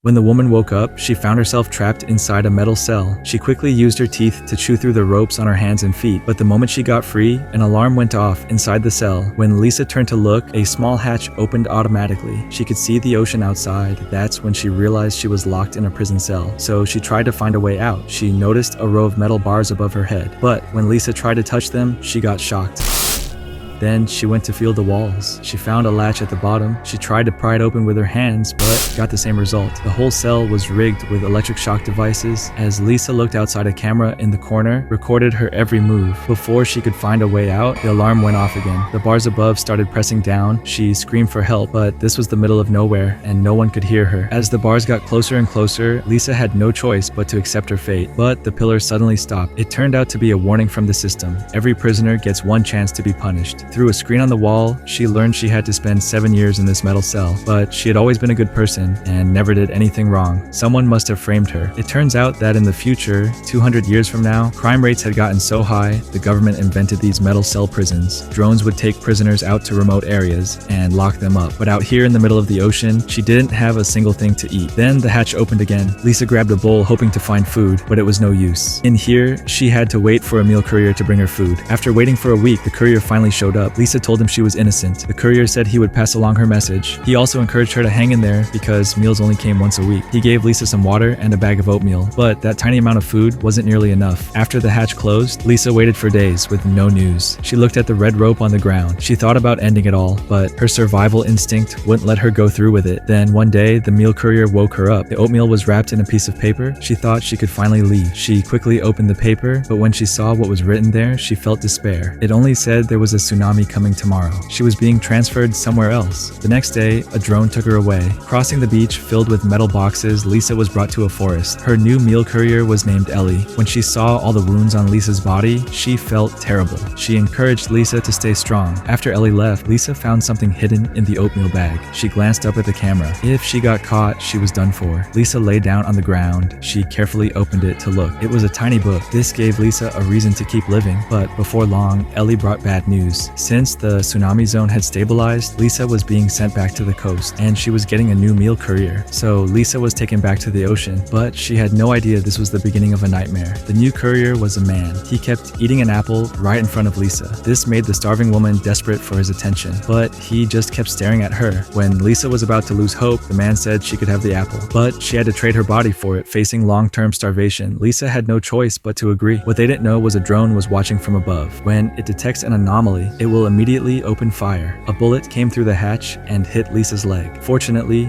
When the woman woke up, she found herself trapped inside a metal cell. She quickly used her teeth to chew through the ropes on her hands and feet, but the moment she got free, an alarm went off inside the cell. When Lisa turned to look, a small hatch opened automatically. She could see the ocean outside. That's when she realized she was locked in a prison cell. So she tried to find a way out. She noticed a row of metal bars above her head, but when Lisa tried to touch them, she got shocked. Then she went to feel the walls. She found a latch at the bottom. She tried to pry it open with her hands, but got the same result. The whole cell was rigged with electric shock devices. As Lisa looked outside, a camera in the corner recorded her every move. Before she could find a way out, the alarm went off again. The bars above started pressing down. She screamed for help, but this was the middle of nowhere and no one could hear her. As the bars got closer and closer, Lisa had no choice but to accept her fate. But the pillars suddenly stopped. It turned out to be a warning from the system. Every prisoner gets one chance to be punished. Through a screen on the wall, she learned she had to spend 7 years in this metal cell, but she had always been a good person and never did anything wrong. Someone must have framed her. It turns out that in the future, 200 years from now, crime rates had gotten so high, the government invented these metal cell prisons. Drones would take prisoners out to remote areas and lock them up. But out here in the middle of the ocean, she didn't have a single thing to eat. Then the hatch opened again. Lisa grabbed a bowl hoping to find food, but it was no use. In here, she had to wait for a meal courier to bring her food. After waiting for a week, the courier finally showed up. Lisa told him she was innocent. The courier said he would pass along her message. He also encouraged her to hang in there because meals only came once a week. He gave Lisa some water and a bag of oatmeal, but that tiny amount of food wasn't nearly enough. After the hatch closed, Lisa waited for days with no news. She looked at the red rope on the ground. She thought about ending it all, but her survival instinct wouldn't let her go through with it. Then one day, the meal courier woke her up. The oatmeal was wrapped in a piece of paper. She thought she could finally leave. She quickly opened the paper, but when she saw what was written there, she felt despair. It only said there was a tsunami coming tomorrow. She was being transferred somewhere else. The next day, a drone took her away. Crossing the beach filled with metal boxes, Lisa was brought to a forest. Her new meal courier was named Ellie. When she saw all the wounds on Lisa's body, she felt terrible. She encouraged Lisa to stay strong. After Ellie left, Lisa found something hidden in the oatmeal bag. She glanced up at the camera. If she got caught, she was done for. Lisa lay down on the ground. She carefully opened it to look. It was a tiny book. This gave Lisa a reason to keep living, but before long, Ellie brought bad news. Since the tsunami zone had stabilized, Lisa was being sent back to the coast, and she was getting a new meal courier. So Lisa was taken back to the ocean, but she had no idea this was the beginning of a nightmare. The new courier was a man. He kept eating an apple right in front of Lisa. This made the starving woman desperate for his attention, but he just kept staring at her. When Lisa was about to lose hope, the man said she could have the apple, but she had to trade her body for it. Facing long-term starvation, Lisa had no choice but to agree. What they didn't know was a drone was watching from above. When it detects an anomaly, it will immediately open fire. A bullet came through the hatch and hit Lisa's leg. Fortunately,